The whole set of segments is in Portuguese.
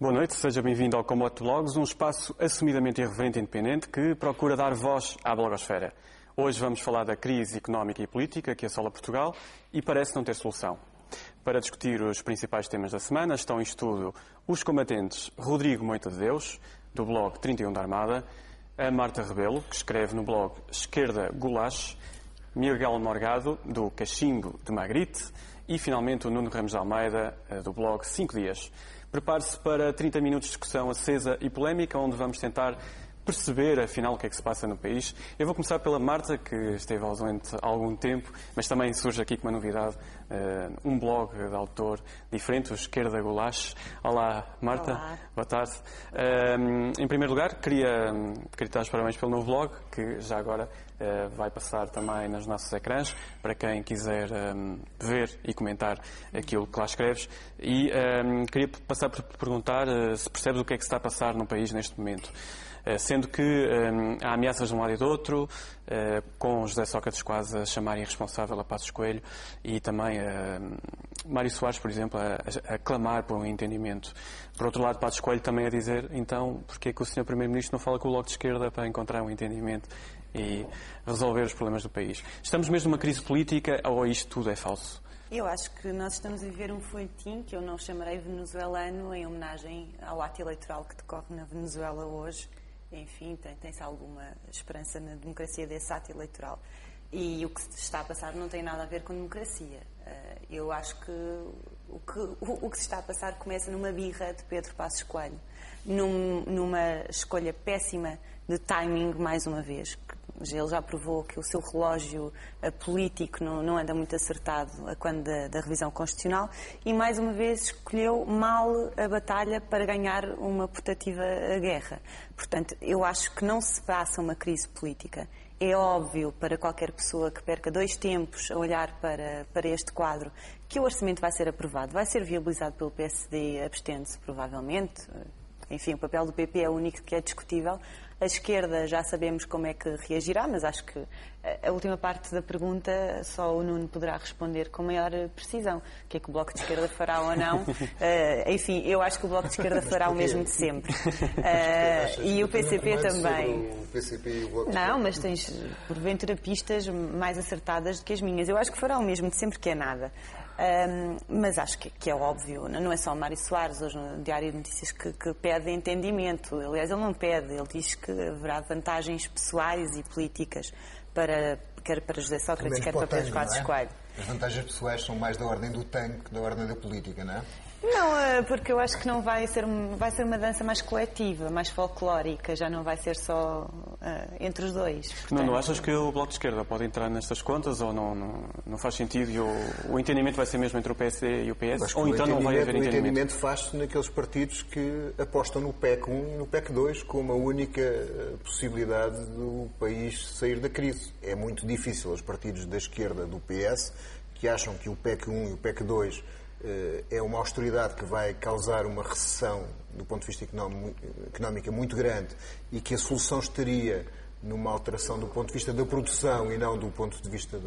Boa noite, seja bem-vindo ao Comote Blogs, um espaço assumidamente irreverente e independente que procura dar voz à blogosfera. Hoje vamos falar da crise económica e política que assola Portugal e parece não ter solução. Para discutir os principais temas da semana estão em estudo os combatentes Rodrigo Moita de Deus, do blog 31 da Armada, a Marta Rebelo, que escreve no blog Esquerda Gulache, Miguel Morgado, do Cachimbo de Magrite e, finalmente, o Nuno Ramos de Almeida, do blog 5 Dias. Prepare-se para 30 minutos de discussão acesa e polémica, onde vamos tentar perceber, afinal, o que é que se passa no país. Eu vou começar pela Marta, que esteve ausente há algum tempo, mas também surge aqui com uma novidade, um blog de autor diferente, o Esquerda Gulache. Olá, Marta. Olá. Boa tarde. Em primeiro lugar, queria dar os parabéns pelo novo blog, que já agora vai passar também nos nossos ecrãs, para quem quiser ver e comentar aquilo que lá escreves. E queria passar por perguntar se percebes o que é que se está a passar no país neste momento. Sendo que há ameaças de um lado e do outro, com José Sócrates quase a chamar irresponsável a Passos Coelho e também Mário Soares, por exemplo, a clamar por um entendimento. Por outro lado, Passos Coelho também a dizer, então, porque é que o Sr. Primeiro-Ministro não fala com o Bloco de Esquerda para encontrar um entendimento e resolver os problemas do país? Estamos mesmo numa crise política ou isto tudo é falso? Eu acho que nós estamos a viver um folhetim que eu não chamarei venezuelano, em homenagem ao ato eleitoral que decorre na Venezuela hoje. Enfim, tem-se alguma esperança na democracia desse ato eleitoral. E o que se está a passar não tem nada a ver com democracia. Eu acho que o que se está a passar começa numa birra de Pedro Passos Coelho, numa escolha péssima de timing, mais uma vez. Ele já provou que o seu relógio político não anda muito acertado a quando da revisão constitucional e, mais uma vez, escolheu mal a batalha para ganhar uma putativa guerra. Portanto, eu acho que não se passa uma crise política. É óbvio para qualquer pessoa que perca 2 tempos a olhar para este quadro que o orçamento vai ser aprovado, vai ser viabilizado pelo PSD, abstendo-se provavelmente. Enfim, o papel do PP é o único que é discutível. A esquerda já sabemos como é que reagirá, mas acho que a última parte da pergunta só o Nuno poderá responder com maior precisão. O que é que o Bloco de Esquerda fará ou não? Enfim, eu acho que o Bloco de Esquerda fará o mesmo de sempre. E o PCP também. O PCP e o Bloco de Não, mas tens, porventura, pistas mais acertadas do que as minhas. Eu acho que fará o mesmo de sempre, que é nada. Mas acho que é óbvio, não é só o Mário Soares, hoje no Diário de Notícias, que pede entendimento. Aliás, ele não pede, ele diz que haverá vantagens pessoais e políticas quer para José Sócrates, quer para Pedro Passos Coelho. As vantagens pessoais são mais da ordem do tanque que da ordem da política, não é? Não, porque eu acho que não vai ser uma dança mais coletiva, mais folclórica, já não vai ser só entre os dois. Portanto... Não achas que o Bloco de Esquerda pode entrar nestas contas ou não faz sentido e o entendimento vai ser mesmo entre o PSD e o PS? Ou então não vai haver entendimento? O entendimento faz-se naqueles partidos que apostam no PEC 1 e no PEC 2 como a única possibilidade do país sair da crise. É muito difícil os partidos da esquerda do PS que acham que o PEC 1 e o PEC 2 é uma austeridade que vai causar uma recessão do ponto de vista económico muito grande e que a solução estaria numa alteração do ponto de vista da produção e não do ponto de vista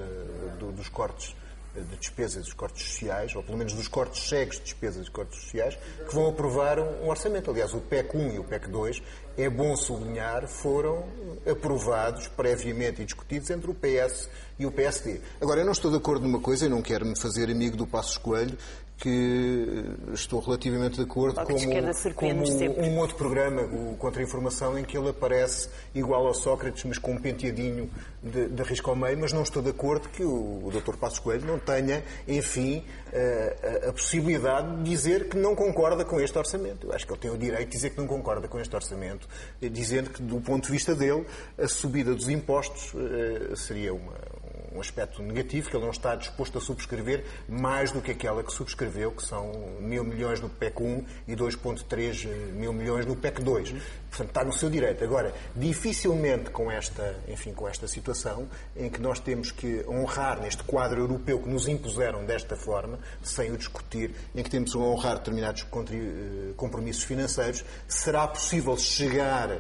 dos cortes de despesas, dos cortes sociais, ou pelo menos dos cortes cegos de despesas e cortes sociais, que vão aprovar um orçamento. Aliás, o PEC 1 e o PEC 2, é bom sublinhar, foram aprovados previamente e discutidos entre o PS e o PSD. Agora, eu não estou de acordo numa coisa, e não quero me fazer amigo do Passos Coelho, que estou relativamente de acordo com um outro programa, o Contra-Informação, em que ele aparece igual ao Sócrates, mas com um penteadinho de risco ao meio, mas não estou de acordo que o Dr. Passos Coelho não tenha, enfim, a possibilidade de dizer que não concorda com este orçamento. Eu acho que ele tem o direito de dizer que não concorda com este orçamento, dizendo que, do ponto de vista dele, a subida dos impostos seria um aspecto negativo, que ele não está disposto a subscrever mais do que aquela que subscreveu, que são 1.000 milhões no PEC 1 e 2,3 mil milhões no PEC 2. Portanto, está no seu direito. Agora, dificilmente com esta situação, em que nós temos que honrar neste quadro europeu que nos impuseram desta forma, sem o discutir, em que temos que honrar determinados compromissos financeiros, será possível chegar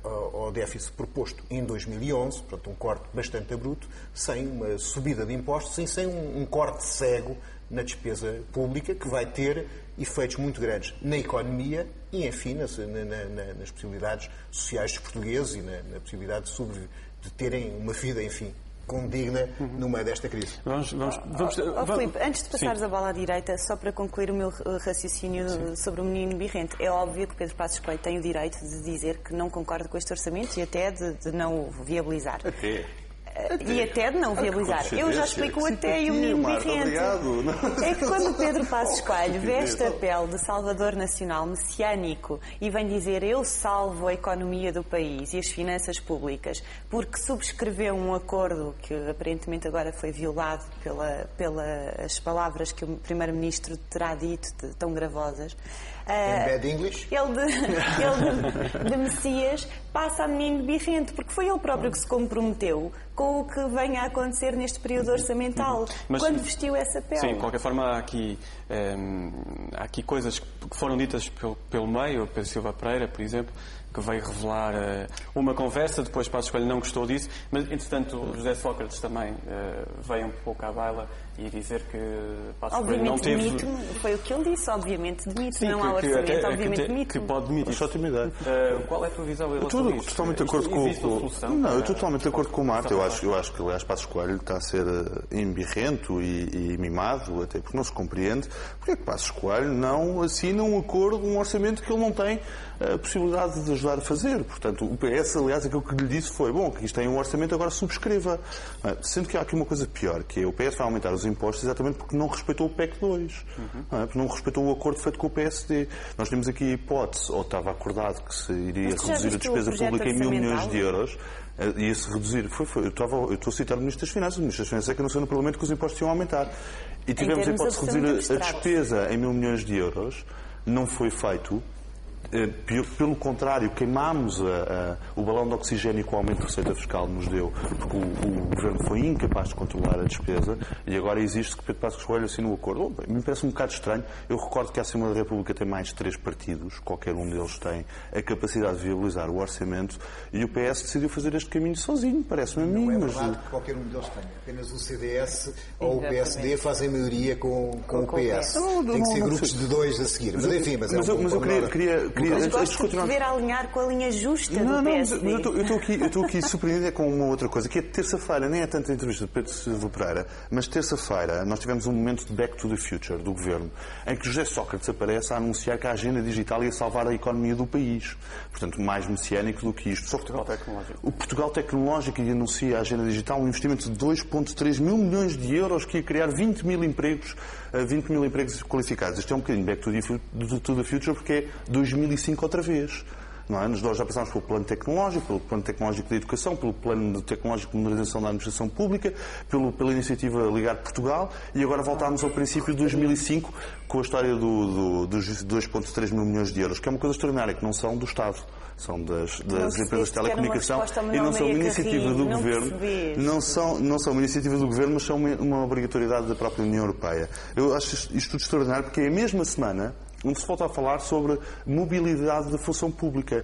ao déficit proposto em 2011, portanto um corte bastante abrupto, sem uma subida de impostos, sem um corte cego na despesa pública, que vai ter efeitos muito grandes na economia e, enfim, nas possibilidades sociais dos portugueses e na possibilidade de terem uma vida, enfim, condigna no meio desta crise. Filipe, antes de passares a bola à direita, só para concluir o meu raciocínio sobre o menino birrente, é óbvio que Pedro Passos Coelho tem o direito de dizer que não concorda com este orçamento e até de não o viabilizar. E até de não viabilizar. Eu já explico até e o menino birrente. É que quando Pedro Passos Coelho veste a pele de salvador nacional messiânico e vem dizer eu salvo a economia do país e as finanças públicas porque subscreveu um acordo que aparentemente agora foi violado pelas palavras que o Primeiro-Ministro terá dito, tão gravosas, em bad English? Ele de Messias passa a menino birrente, porque foi ele próprio que se comprometeu com o que vem a acontecer neste período orçamental, quando vestiu essa pele. Sim, de qualquer forma, há aqui coisas que foram ditas pelo meio, Pedro Silva Pereira, por exemplo, que veio revelar uma conversa, depois Passos Coelho não gostou disso, mas, entretanto, José Sócrates também veio um pouco à baila e dizer que Passos Coelho não teve... Obviamente demite-me, foi o que ele disse, obviamente demite, não há orçamento, obviamente demite-me. Que pode demitir. Só tem uma ideia. Qual é a tua visão em relação a isto? Totalmente de acordo eu estou totalmente de acordo com o Marta. Eu acho que, aliás, Passos Coelho está a ser embirrento e mimado, até porque não se compreende porque é que Passos Coelho não assina um acordo, um orçamento que ele não tem a possibilidade de ajudar a fazer. Portanto, o PS, aliás, aquilo que lhe disse foi, bom, que isto tem um orçamento, agora subscreva. Sendo que há aqui uma coisa pior, que é o PS vai aumentar os impostos exatamente porque não respeitou o PEC 2. Porque não respeitou o acordo feito com o PSD. Nós tínhamos aqui a hipótese, ou estava acordado que se iria reduzir a despesa pública em 1.000 milhões de euros, ia-se reduzir. Eu estou a citar o Ministro das Finanças. O Ministro das Finanças é que anunciou no Parlamento que os impostos iam aumentar. E tivemos a hipótese de reduzir a despesa em 1.000 milhões de euros. Não foi feito. Pelo contrário, queimámos o balão de oxigênio que o aumento de receita fiscal nos deu, porque o Governo foi incapaz de controlar a despesa e agora existe que Pedro Passos Coelho assinou o acordo. Me parece um bocado estranho. Eu recordo que a Assembleia da República tem mais 3 partidos, qualquer um deles tem a capacidade de viabilizar o orçamento e o PS decidiu fazer este caminho sozinho, parece-me a mim. Não é verdade que qualquer um deles tenha. Apenas o CDS ou o PSD fazem maioria com o PS. Tem que ser grupos de 2 a seguir. Mas enfim, eu queria Mas gosto de ver alinhar com a linha justa do PSD. Eu estou aqui surpreendido com uma outra coisa, que é terça-feira, nem é tanta entrevista de Pedro Silva Pereira, mas terça-feira nós tivemos um momento de Back to the Future do Governo, em que José Sócrates aparece a anunciar que a agenda digital ia salvar a economia do país. Portanto, mais messiânico do que isto. Portugal Tecnológico. O Portugal Tecnológico anuncia a agenda digital um investimento de 2,3 mil milhões de euros que ia criar 20 mil empregos qualificados. Isto é um bocadinho Back to the Future porque é 2005 outra vez. Não é? Nós já passámos pelo plano tecnológico da educação, pelo plano tecnológico de modernização da administração pública, pela iniciativa Ligar Portugal e agora voltámos ao princípio de 2005 com a história dos 2,3 mil milhões de euros, que é uma coisa extraordinária, que não são do Estado. São das empresas de telecomunicação e não são uma iniciativa do Governo. Não são uma iniciativa do Governo, mas são uma obrigatoriedade da própria União Europeia. Eu acho isto tudo extraordinário porque é a mesma semana onde se volta a falar sobre mobilidade da função pública.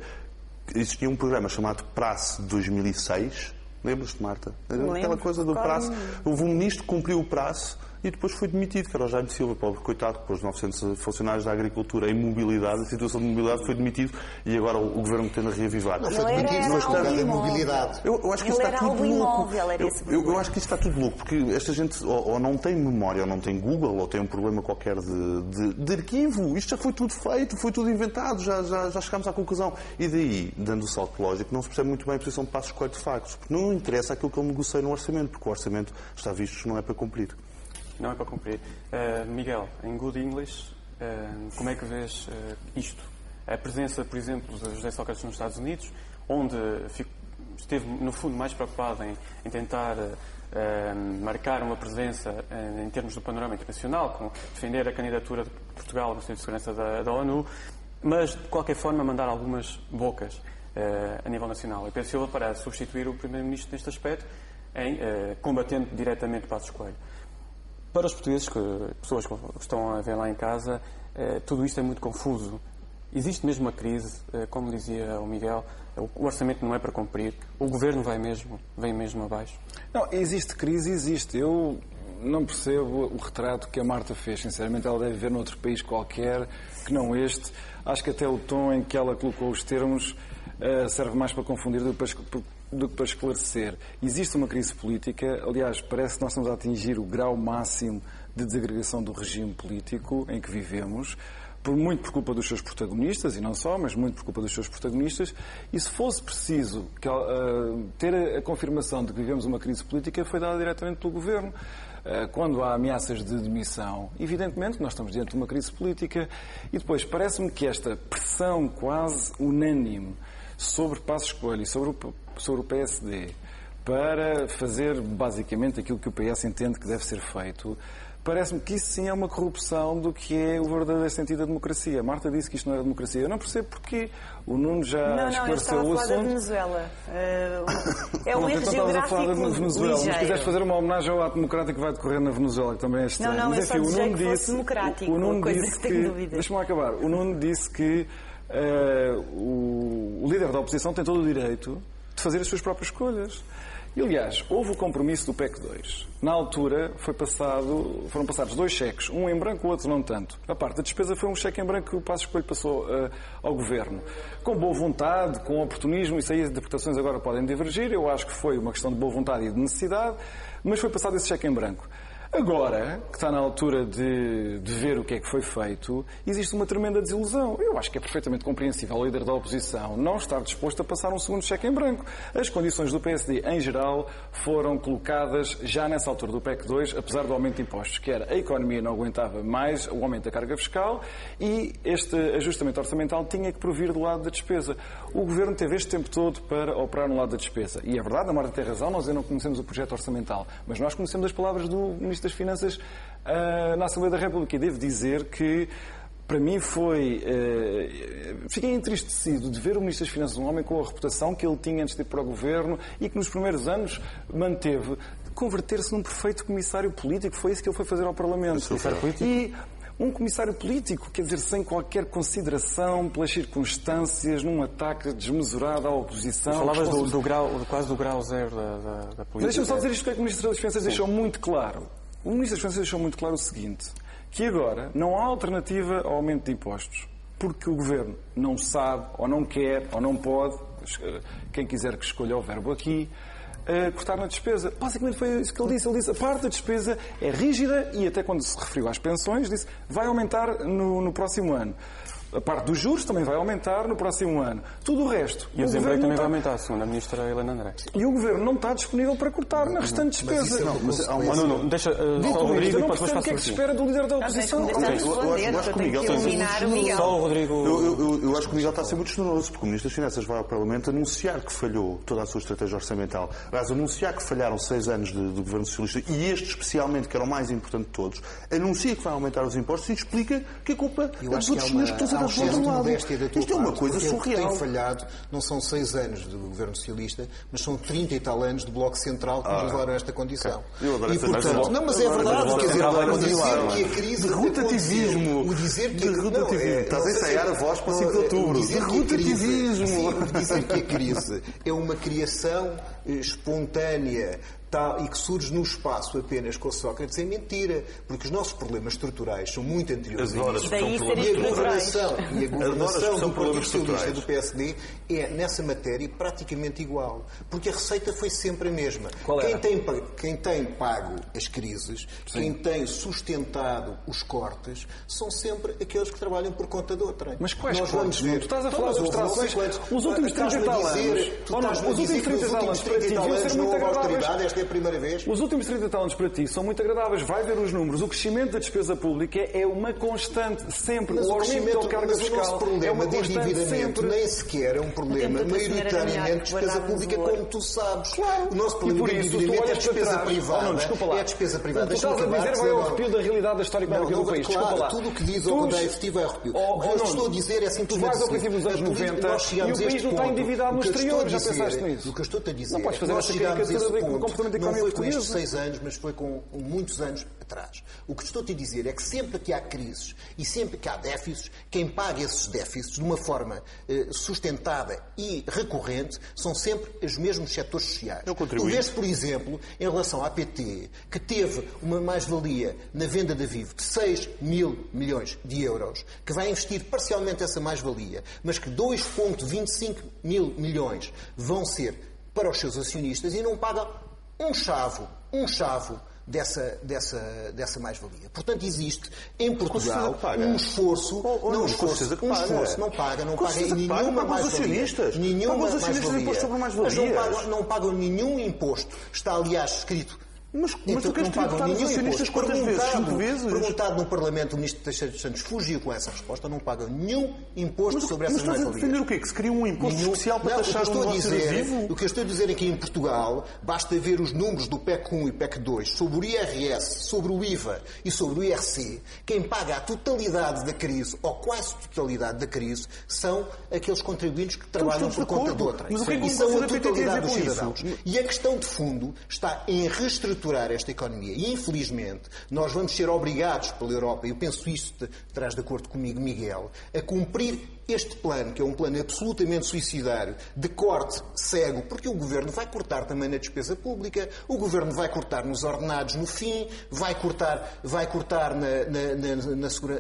Existia um programa chamado Prace de 2006. Lembras-te, Marta? Aquela coisa do prazo. Houve um ministro que cumpriu o prazo e depois foi demitido, que era o Jaime Silva, pobre coitado, depois de 900 funcionários da agricultura em mobilidade, a situação de mobilidade foi demitido e agora o Governo tende a reavivar. Não foi demitido, não está em mobilidade. Eu acho que isso está tudo louco. Eu acho que isso está tudo louco, porque esta gente ou não tem memória, ou não tem Google, ou tem um problema qualquer de arquivo. Isto já foi tudo feito, foi tudo inventado, já chegámos à conclusão. E daí, dando o salto lógico, não se percebe muito bem a posição de Passos Coelho de facto, porque não interessa aquilo que ele negocia no orçamento, porque o orçamento, está visto, não é para cumprir. Não é para cumprir. Miguel, em good English, como é que vês isto? A presença, por exemplo, de José Sócrates nos Estados Unidos, onde esteve, no fundo, mais preocupado em tentar marcar uma presença em termos do panorama internacional, com defender a candidatura de Portugal no Conselho de Segurança da ONU, mas, de qualquer forma, mandar algumas bocas a nível nacional. E Pedro Silva para substituir o Primeiro-Ministro neste aspecto, combatendo diretamente Passos Coelho. Para os portugueses, pessoas que estão a ver lá em casa, tudo isto é muito confuso. Existe mesmo uma crise, como dizia o Miguel, o orçamento não é para cumprir, o governo vem mesmo abaixo? Não, existe crise, existe. Eu não percebo o retrato que a Marta fez. Sinceramente, ela deve ver noutro país qualquer que não este. Acho que até o tom em que ela colocou os termos serve mais para confundir do que para esclarecer. Existe uma crise política, aliás, parece que nós estamos a atingir o grau máximo de desagregação do regime político em que vivemos, muito por culpa dos seus protagonistas, e não só, mas muito por culpa dos seus protagonistas, e se fosse preciso ter a confirmação de que vivemos uma crise política, foi dada diretamente pelo Governo. Quando há ameaças de demissão, evidentemente que nós estamos diante de uma crise política, e depois parece-me que esta pressão quase unânime sobre Passos Coelho e sobre o PSD para fazer basicamente aquilo que o PS entende que deve ser feito, parece-me que isso sim é uma corrupção do que é o verdadeiro sentido da democracia. A Marta disse que isto não era democracia. Eu não percebo porquê. O Nuno já esclareceu o assunto. Não, eu estava a falar da Venezuela. É um erro geográfico ligeiro. Mas quiseres fazer uma homenagem ao ato democrático que vai decorrer na Venezuela, que também é estranho. Não, mas, enfim, eu só dizia que fosse democrático. O Nuno disse que... Deixa-me lá acabar. O Nuno disse que o líder da oposição tem todo o direito de fazer as suas próprias escolhas. E, aliás, houve o compromisso do PEC 2. Na altura foram passados 2 cheques, um em branco, o outro não tanto. A parte da despesa foi um cheque em branco que o Passos Coelho passou ao Governo. Com boa vontade, com oportunismo, isso aí as interpretações agora podem divergir. Eu acho que foi uma questão de boa vontade e de necessidade, mas foi passado esse cheque em branco. Agora, que está na altura de ver o que é que foi feito, existe uma tremenda desilusão. Eu acho que é perfeitamente compreensível o líder da oposição não estar disposto a passar um segundo cheque em branco. As condições do PSD, em geral, foram colocadas já nessa altura do PEC 2, apesar do aumento de impostos, que era a economia não aguentava mais o aumento da carga fiscal e este ajustamento orçamental tinha que provir do lado da despesa. O Governo teve este tempo todo para operar no lado da despesa. E é verdade, a Marta tem razão, nós ainda não conhecemos o projeto orçamental, mas nós conhecemos as palavras do Ministro das Finanças na Assembleia da República. E devo dizer que, para mim, fiquei entristecido de ver o Ministro das Finanças, um homem com a reputação que ele tinha antes de ir para o Governo e que nos primeiros anos manteve, converter-se num perfeito comissário político. Foi isso que ele foi fazer ao Parlamento. E um comissário político, quer dizer, sem qualquer consideração pelas circunstâncias, num ataque desmesurado à oposição. Falavas quase do grau zero da política. Deixa-me só dizer isto que o Ministro das Finanças deixou muito claro. O Ministro das Finanças deixou muito claro o seguinte, que agora não há alternativa ao aumento de impostos, porque o Governo não sabe, ou não quer, ou não pode, quem quiser que escolha o verbo aqui, cortar na despesa. Basicamente foi isso que ele disse. Ele disse a parte da despesa é rígida e até quando se referiu às pensões disse vai aumentar no próximo ano. A parte dos juros também vai aumentar no próximo ano. Tudo o resto. E o desemprego também vai aumentar, segundo a Ministra Helena André. E o Governo não está disponível para cortar na restante despesa. Deixa só o Rodrigo e depois o que é que se espera do líder da oposição? Eu acho que o Miguel está a ser muito generoso. Só o Rodrigo... Eu acho que o Miguel está a ser muito generoso, porque o Ministro das Finanças vai ao Parlamento anunciar que falhou toda a sua estratégia orçamental. Aliás, anunciar que falharam 6 anos do Governo Socialista, e este especialmente, que era o mais importante de todos, anuncia que vai aumentar os impostos e explica que a culpa é dos outros senhores que estão a ser do outro lado. Isto é uma coisa surreal. O que tem falhado não são 6 anos do Governo Socialista, mas são 30 e tal anos do Bloco Central que nos levaram a esta condição. E, portanto, não, mas é verdade. Quer dizer, o dizer que a crise... Derrotativismo. O dizer que... Estás a ensaiar a voz para o 5 de outubro. Derrotativismo. O dizer que a crise é uma criação espontânea e que surge no espaço apenas com Sócrates é mentira, porque os nossos problemas estruturais são muito anteriores a isso. E a governação do Partido Socialista do PSD é, nessa matéria, praticamente igual. Porque a receita foi sempre a mesma. Quem tem pago as crises, quem tem sustentado os cortes, são sempre aqueles que trabalham por conta de outra. Mas quais cortes? Tu estás a falar de abstrações. Os últimos 30 e tal anos... Tu estás-me a dizer que nos últimos 30 e tal anos não houve austeridade, esta é a primeira vez. Os últimos 30 e tal anos para ti são muito agradáveis. Vai ver os números. O crescimento da despesa pública é uma constante, sempre. Mas o aumento da carga fiscal o nosso problema de endividamento nem sequer é um problema maioritariamente de despesa pública, como tu sabes. Claro. O nosso problema de endividamento é despesa privada. É a despesa privada. Tu estás a dizer vai ao arrepio da realidade da história económica do país. Claro, tudo o que diz ao contrário efetivo é arrepio. O que eu estou a dizer é simplesmente... Tu vais ao princípio dos anos 90 e o país não está endividado no exterior. Já pensaste nisso? O que eu estou-te a dizer... Não podes fazer essa caricatura do comportamento desenvolvimento da economia portuguesa. Não foi com estes 6 anos, mas foi com muitos anos atrás. O que estou-te a dizer é que sempre que há crises e sempre que há déficits, quem paga esses déficits de uma forma sustentada e recorrente são sempre os mesmos setores sociais. Tu vês, por exemplo, em relação à PT, que teve uma mais-valia na venda da Vivo de 6 mil milhões de euros, que vai investir parcialmente essa mais-valia, mas que 2,25 mil milhões vão ser para os seus acionistas e não paga um chavo dessa mais-valia. Portanto, existe em Portugal um esforço, não paga em nenhuma mais-valia. Mas não pagam nenhum imposto. Está, aliás, escrito. Mas tu queres tributar os acionistas quantas vezes? 5 vezes? Perguntado no Parlamento, o Ministro Teixeira dos Santos fugiu com essa resposta, não pagam nenhum imposto sobre essas mais-valias. Mas estás a defender o quê? Que se cria um imposto especial para taxar um negócio vivo? O que eu estou a dizer é que em Portugal, basta ver os números do PEC 1 e PEC 2 sobre o IRS, sobre o IVA e sobre o IRC, quem paga a totalidade da crise, ou quase a totalidade da crise, são aqueles contribuintes que trabalham por conta de outra. E são a totalidade dos cidadãos. E a questão de fundo está em reestruturar esta economia. E, infelizmente, nós vamos ser obrigados pela Europa, e eu penso isto, terás de acordo comigo, Miguel, a cumprir este plano, que é um plano absolutamente suicidário, de corte cego, porque o Governo vai cortar também na despesa pública, o Governo vai cortar nos ordenados no fim, vai cortar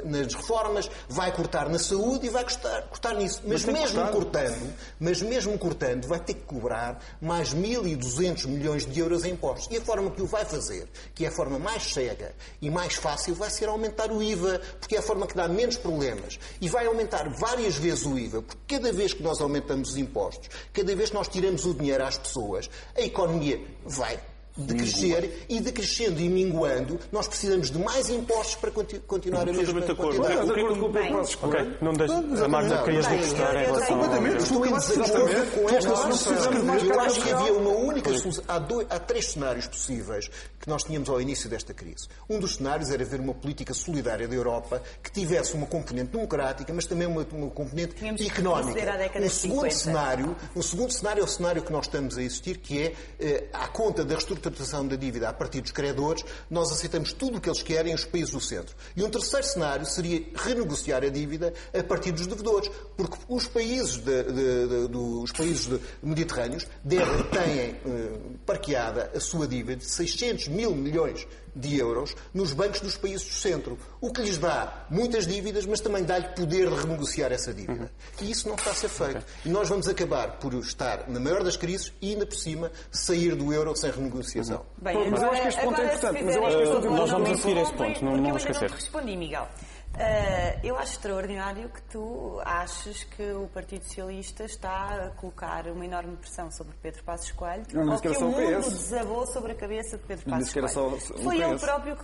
nas reformas, vai cortar na saúde e vai cortar nisso. Mas mesmo cortando, vai ter que cobrar mais 1.200 milhões de euros em impostos. E a forma que o vai fazer, que é a forma mais cega e mais fácil, vai ser aumentar o IVA, porque é a forma que dá menos problemas. E vai aumentar várias vezes o IVA, porque cada vez que nós aumentamos os impostos, cada vez que nós tiramos o dinheiro às pessoas, a economia vai decrescer e decrescendo e minguando, nós precisamos de mais impostos para continuar a mesma quantidade. Não deixe. A Marta, querias manifestar em relação ao... Estou em desacordo com esta solução. Eu acho que havia uma única solução. Há 3 cenários possíveis que nós tínhamos ao início desta crise. Um dos cenários era haver uma política solidária da Europa que tivesse uma componente democrática, mas também uma componente económica. Um segundo cenário é o cenário que nós estamos a existir, que é à conta da reestruturação da dívida a partir dos credores, nós aceitamos tudo o que eles querem, os países do centro. E um terceiro cenário seria renegociar a dívida a partir dos devedores, porque os países mediterrâneos têm parqueada a sua dívida de 600 mil milhões de euros nos bancos dos países do centro, o que lhes dá muitas dívidas, mas também dá-lhe poder de renegociar essa dívida. E isso não está a ser feito. E nós vamos acabar por estar na maior das crises e, ainda por cima, sair do euro sem renegociação. Bem, mas eu acho que este ponto é importante. Nós vamos assistir a esse ponto, não vamos esquecer. Eu ainda não respondi, Miguel. Eu acho extraordinário que tu aches que o Partido Socialista está a colocar uma enorme pressão sobre Pedro Passos Coelho, ou que o mundo desabou sobre a cabeça de Pedro Passos Coelho. Foi ele próprio que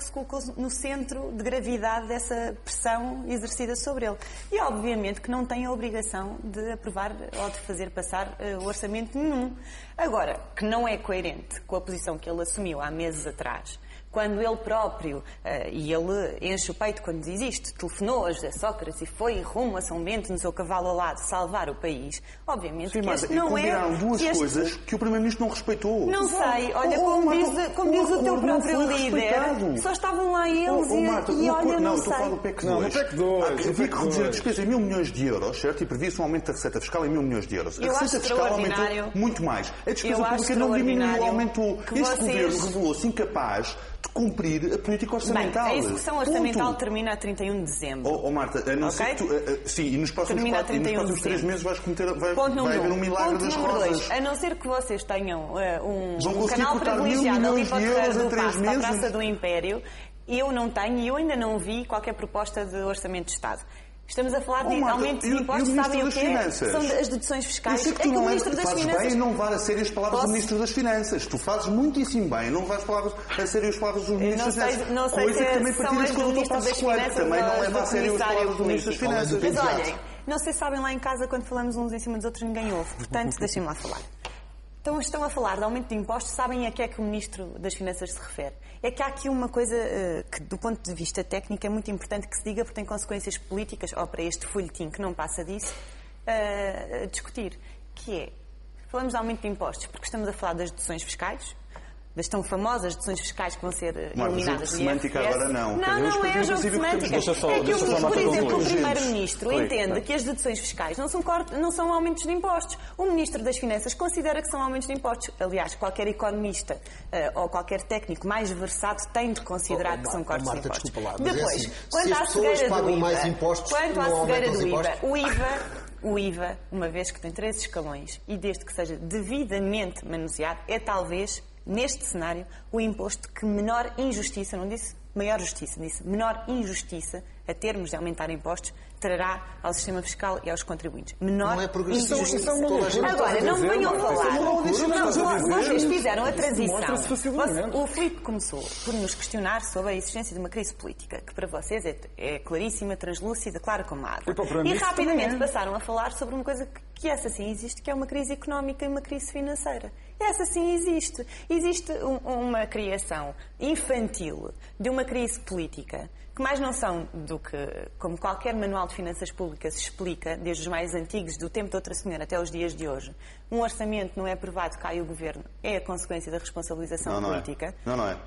se colocou no centro de gravidade dessa pressão exercida sobre ele. E, obviamente, que não tem a obrigação de aprovar ou de fazer passar o orçamento nenhum. Agora, que não é coerente com a posição que ele assumiu há meses atrás, quando ele próprio, e ele enche o peito quando diz isto, telefonou a José Sócrates e foi rumo a São Bento no seu cavalo alado salvar o país, obviamente que este não é... Combinaram duas coisas que o Primeiro-Ministro não respeitou. Não sei, olha, como diz o teu próprio líder, só estavam lá eles e olha, não sei. Estou a falar do PEC 2. Havia que reduzir a despesa em 1.000 milhões de euros, certo? E previa-se um aumento da receita fiscal em 1.000 milhões de euros. A receita fiscal aumentou muito mais. A despesa pública não diminuiu, aumentou. Este governo revelou-se incapaz de cumprir a política orçamental. Bem, a execução orçamental termina a 31 de dezembro. Marta, a não ser que tu... sim, e nos próximos 3 meses vai haver um milagre das rosas. A não ser que vocês tenham um canal privilegiado ali para o Passo, para a Praça do Império, eu não tenho e eu ainda não vi qualquer proposta de orçamento de Estado. Estamos a falar de aumento de impostos, sabem o quê? São as deduções fiscais. É que o Ministro das Finanças... bem não levar a sério as palavras do Ministro das Finanças. Tu fazes muitíssimo bem não levares a sério as palavras do Ministro das Finanças. Não sei coisa que também partilhas com o Dr. Passos Coelho, também não leva a sério as palavras do Ministro das Finanças. Mas olhem, não sei se sabem lá em casa quando falamos uns em cima dos outros ninguém ouve. Portanto, deixem-me lá falar. Então, estão a falar de aumento de impostos, sabem a que é que o Ministro das Finanças se refere? É que há aqui uma coisa que, do ponto de vista técnico, é muito importante que se diga, porque tem consequências políticas, ou para este folhetim que não passa disso, a discutir, que é, falamos de aumento de impostos porque estamos a falar das deduções fiscais, das tão famosas deduções fiscais que vão ser eliminadas do semântica IRS. agora não. Não é jogo de semântica. É que, por exemplo, o Primeiro-Ministro entende que as deduções fiscais não são aumentos de impostos. O Ministro das Finanças considera que são aumentos de impostos. Aliás, qualquer economista ou qualquer técnico mais versado tem de considerar que são cortes de impostos. Depois, quanto à cegueira do IVA, o IVA, uma vez que tem 3 escalões e desde que seja devidamente manuseado, é talvez, neste cenário, o imposto que menor injustiça, não disse maior justiça, disse menor injustiça, a termos de aumentar impostos, trará ao sistema fiscal e aos contribuintes. Menor injustiça. Agora, não me venham falar. Vocês fizeram a transição. O Filipe começou por nos questionar sobre a existência de uma crise política, que para vocês é claríssima, translúcida, clara como a água. E rapidamente passaram a falar sobre uma coisa que essa sim existe, que é uma crise económica e uma crise financeira. Essa sim existe. Existe uma criação infantil de uma crise política que mais não são do que, como qualquer manual de finanças públicas explica, desde os mais antigos, do tempo de Outra Senhora até os dias de hoje, um orçamento não é aprovado, cai o governo, é a consequência da responsabilização política. Não é.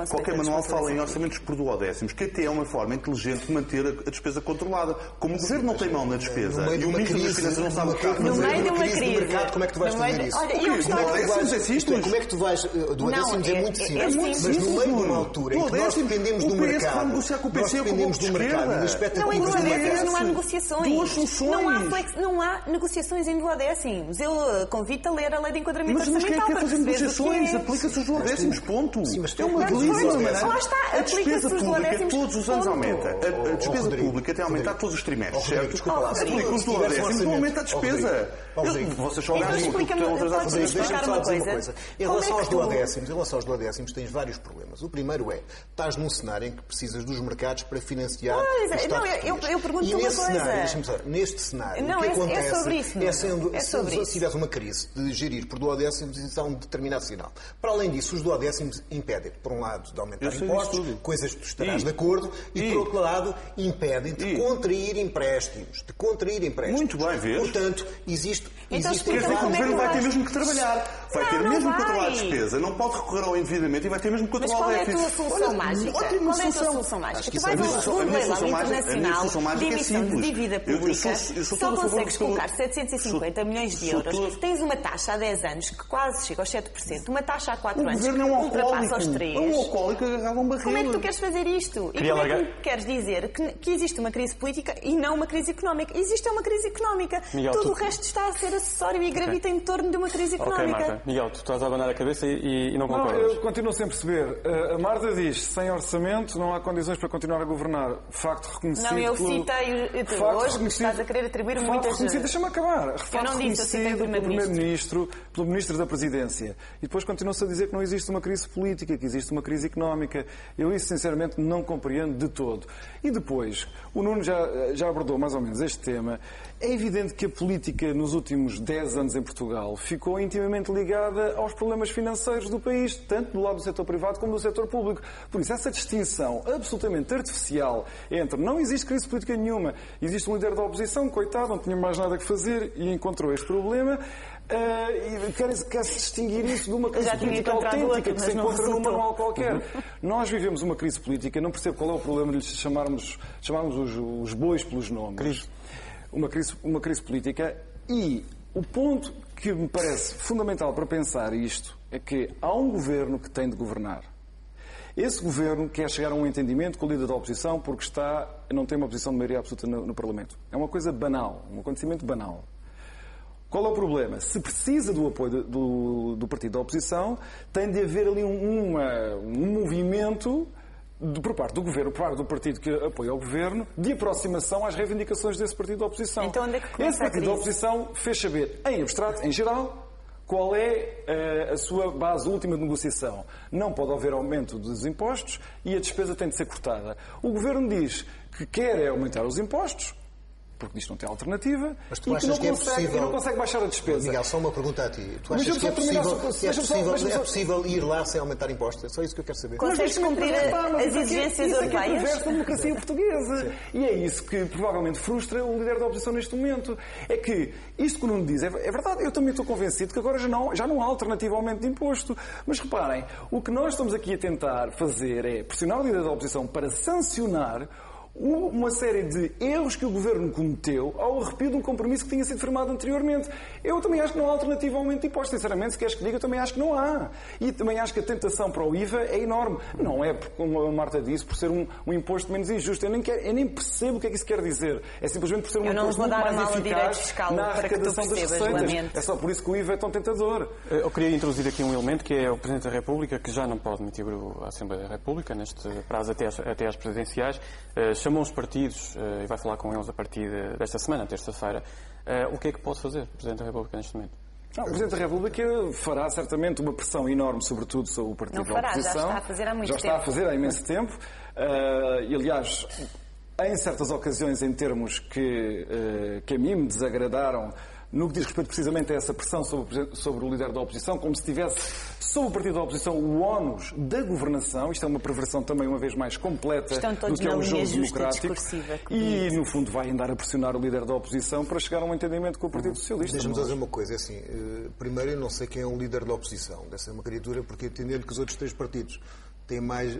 Qualquer manual fala em orçamentos por duodécimos, que até é uma forma inteligente de manter a despesa controlada. Como o governo não tem mão na despesa e o Ministro das Finanças não sabe o que está a fazer... No meio de uma crise... Como é que tu vais fazer isso? Olha, duodécimos é simples. Como é que tu vais... Duodécimos é muito simples. Mas no meio de uma altura em que nós dependemos do mercado... Nós dependemos do mercado e da expectativa do mercado. Não há negociações. Duas soluções. Não há negociações em duodécimos. Eu convido-te a ler a lei de enquadramento orçamental. Mas quem quer fazer negociações? Aplica-se os duodécimos, ponto. É uma delícia. A despesa pública todos os anos aumenta. A despesa pública tem aumentado todos os trimestres, certo? Aplica os duodécimos, não aumenta a despesa. Vocês só ganham porque têm outras ações. Deixa-me só dizer uma coisa. Em relação aos duodécimos, tens vários problemas. O primeiro é, estás num cenário em que precisas dos mercados para financiar o Estado português. Eu pergunto uma coisa. Neste cenário, o que acontece se tiveres uma crise de gerir por duodécimos, isso é um determinado sinal. Para além disso, os duodécimos impedem, por um lado, de aumentar impostos, coisas que tu estarás de acordo, e por outro lado, impedem de contrair empréstimos. Muito bem, vês? Portanto, existe... Então, o governo vai ter mesmo que trabalhar. Vai ter mesmo que controlar a despesa. Não pode recorrer ao endividamento e vai ter mesmo que controlar o déficit. Mas qual é a tua solução mágica? Qual é a tua solução mágica? Tu vais a um segundo leilão internacional de emissão de dívida pública, só consegues colocar 750 milhões de euros, tens uma taxa há 10 anos que quase chega aos 7%, uma taxa há 4 anos que ultrapassa aos 3%. É um alcoólico agarrado a um barril. Como é que tu queres fazer isto? E como é que queres dizer que existe uma crise política e não uma crise económica? Existe uma crise económica. Todo o resto está a ser acessório e gravita em torno de uma crise económica. Ok, Marta. Miguel, tu estás a abanar a cabeça e não concordas. Eu continuo sem perceber. A Marta diz, sem orçamento não há condições para continuar a governar. Facto reconhecido... Não, eu citei hoje, me estás a querer atribuir muitas... Deixa-me acabar. Eu não disse, eu citei o Primeiro-Ministro, pelo Ministro da Presidência. E depois continua-se a dizer que não existe uma crise política, que existe uma crise económica. Eu isso, sinceramente, não compreendo de todo. E depois, o Nuno já abordou mais ou menos este tema. É evidente que a política nos últimos 10 anos em Portugal ficou intimamente ligada aos problemas financeiros do país, tanto do lado do setor privado como do setor público. Por isso, essa distinção absolutamente artificial entre não existe crise política nenhuma, existe um líder da oposição, coitado, não tinha mais nada que fazer e encontrou este problema, e quer-se distinguir isso de uma crise política autêntica que se encontra num manual qualquer. Nós vivemos uma crise política, não percebo qual é o problema de lhes chamarmos os bois pelos nomes. Uma crise política, e o ponto que me parece fundamental para pensar isto é que há um governo que tem de governar. Esse governo quer chegar a um entendimento com o líder da oposição porque não tem uma posição de maioria absoluta no Parlamento. É uma coisa banal, um acontecimento banal. Qual é o problema? Se precisa do apoio do partido da oposição, tem de haver ali um movimento por parte do governo, por parte do partido que apoia o governo, de aproximação às reivindicações desse partido da oposição. Então, onde é que começa esse partido da oposição fez saber, em abstrato, em geral, qual é a sua base última de negociação. Não pode haver aumento dos impostos e a despesa tem de ser cortada. O governo diz que quer aumentar os impostos porque diz que não tem alternativa Mas tu e achas que é possível... e não consegue baixar a despesa. Miguel, só uma pergunta a ti. Tu Mas achas que é só possível ir lá sem aumentar impostos? É só isso que eu quero saber. Consegues cumprir as exigências europeias? Isso é que é democracia portuguesa. E é isso que provavelmente frustra o líder da oposição neste momento. É que isto que o Nuno diz é verdade. Eu também estou convencido que agora já não há alternativa ao aumento de imposto. Mas reparem, o que nós estamos aqui a tentar fazer é pressionar o líder da oposição para sancionar uma série de erros que o Governo cometeu ao arrepio de um compromisso que tinha sido firmado anteriormente. Eu também acho que não há alternativa ao aumento de impostos. Sinceramente, se queres que diga, eu também acho que não há. E também acho que a tentação para o IVA é enorme. Não é, como a Marta disse, por ser um imposto menos injusto. Eu nem percebo o que é que isso quer dizer. É simplesmente por ser um imposto muito mais eficaz na arrecadação das receitas. É só por isso que o IVA é tão tentador. Eu queria introduzir aqui um elemento que é o Presidente da República, que já não pode demitir a Assembleia da República, neste prazo até às presidenciais. Chamou os partidos e vai falar com eles a partir desta semana, terça-feira. O que é que pode fazer o Presidente da República neste momento? O Presidente da República fará certamente uma pressão enorme, sobretudo sobre o partido da oposição. Já está a fazer há muito tempo. Já está a fazer há imenso tempo. E, aliás, em certas ocasiões, em termos que a mim me desagradaram, no que diz respeito precisamente a essa pressão sobre o líder da oposição, como se tivesse sobre o partido da oposição o ónus da governação. Isto é uma perversão também, uma vez mais, completa do que é um jogo democrático. E, no fundo, vai andar a pressionar o líder da oposição para chegar a um entendimento com o Partido Socialista. Deixa-me dizer uma coisa, assim, primeiro, eu não sei quem é o líder da oposição dessa uma criatura, porque entender-lhe que os outros três partidos têm mais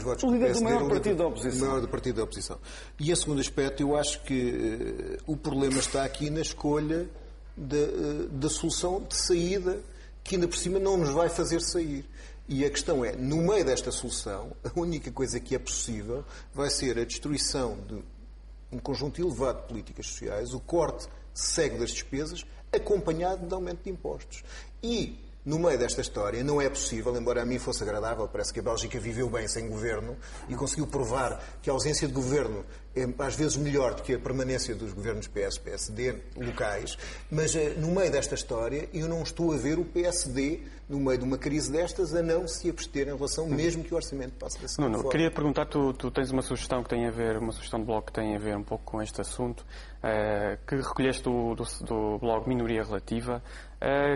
votos que o PSD. O líder do maior partido da oposição. O maior do partido da oposição. E, a segundo aspecto, eu acho que o problema está aqui na escolha da solução de saída, que ainda por cima não nos vai fazer sair. E a questão é, no meio desta solução, a única coisa que é possível vai ser a destruição de um conjunto elevado de políticas sociais, o corte cego das despesas, acompanhado de aumento de impostos. E, no meio desta história, não é possível, embora a mim fosse agradável, parece que a Bélgica viveu bem sem governo e conseguiu provar que a ausência de governo é às vezes melhor do que a permanência dos governos PS-PSD locais, mas no meio desta história eu não estou a ver o PSD, no meio de uma crise destas, a não se abster em relação, mesmo que o orçamento passe dessa forma. Nuno, queria perguntar, tu tens uma sugestão que tem a ver, uma sugestão de blog que tem a ver um pouco com este assunto, que recolheste do blog Minoria Relativa,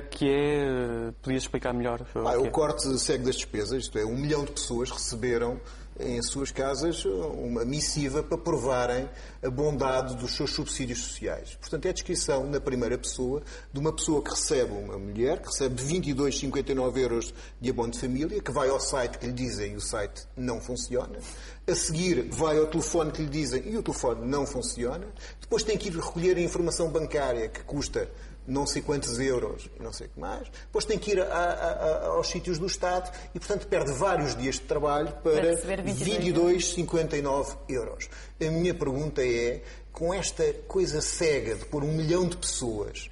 que é... Podias explicar melhor? O corte cego das despesas, isto é, 1 milhão de pessoas receberam em suas casas uma missiva para provarem a bondade dos seus subsídios sociais. Portanto, é a descrição na primeira pessoa de uma pessoa que recebe, uma mulher, que recebe 22,59 euros de abono de família, que vai ao site que lhe dizem e o site não funciona. A seguir, vai ao telefone que lhe dizem e o telefone não funciona. Depois tem que ir recolher a informação bancária que custa não sei quantos euros e não sei o que mais. Depois tem que ir aos sítios do Estado e, portanto, perde vários dias de trabalho para 22,59 euros. A minha pergunta é, com esta coisa cega de pôr 1 milhão de pessoas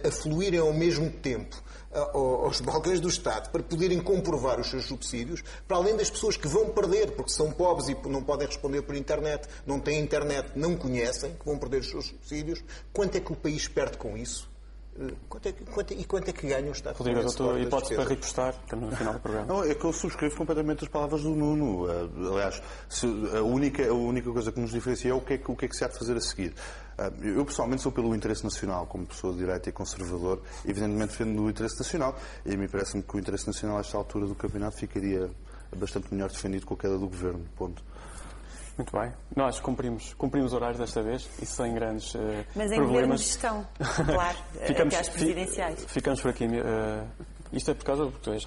a fluírem ao mesmo tempo aos balcões do Estado para poderem comprovar os seus subsídios, para além das pessoas que vão perder, porque são pobres e não podem responder por internet, não têm internet, não conhecem, que vão perder os seus subsídios, quanto é que o país perde com isso? Quanto é que ganha o Estado? Rodrigo, doutor, hipótese para repostar no final do programa. Não, é que eu subscrevo completamente as palavras do Nuno. Aliás, a única coisa que nos diferencia é o que é que se há de fazer a seguir. Eu, pessoalmente, sou pelo interesse nacional, como pessoa de direita e conservador, evidentemente defendo o interesse nacional, e a mim parece-me que o interesse nacional, a esta altura do campeonato, ficaria bastante melhor defendido com a queda do Governo. Ponto. Muito bem. Nós cumprimos horários desta vez e sem grandes mas em problemas. governo de gestão, claro, até às presidenciais. Ficamos por aqui. Isto é por causa porque tu és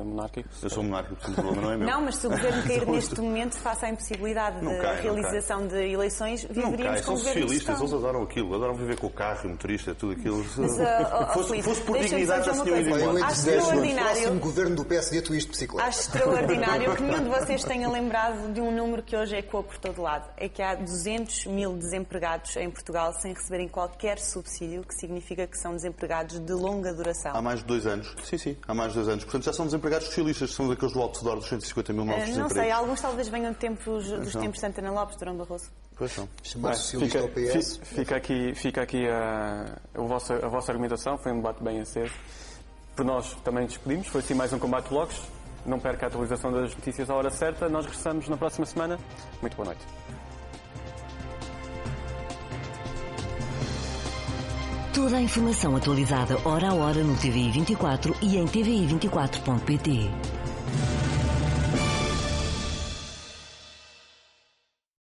monárquico? Eu sou monárquico, o problema não é meu. Não, mas se o governo cair neste momento, face à impossibilidade de realização de eleições, viveríamos com o governo de gestão. Eles adoram aquilo, adoram viver com o carro, o motorista, tudo aquilo. Mas, fosse por dignidade, já se tinham ido embora. Acho extraordinário. No próximo governo do PSD, tu isto de bicicleta. Acho extraordinário que nenhum de vocês tenha lembrado de um número que hoje ecoa por todo lado. É que há 200 mil desempregados em Portugal sem receberem qualquer subsídio, que significa que são desempregados de longa duração. Há mais de 2 anos. Sim, há mais de 2 anos. Portanto, já são desempregados socialistas, são daqueles do outdoor dos 150 mil novos desempregos. Não sei, alguns talvez venham de tempos dos tempos de Santana Lopes, Durão Barroso. Pois não. Chamar socialista ao PS. Fica aqui a vossa argumentação, foi um debate bem aceso. Por nós também despedimos, foi assim mais um Combate Blogs. Não perca a atualização das notícias à hora certa. Nós regressamos na próxima semana. Muito boa noite. Toda a informação atualizada hora a hora no TVI 24 e em tvi24.pt.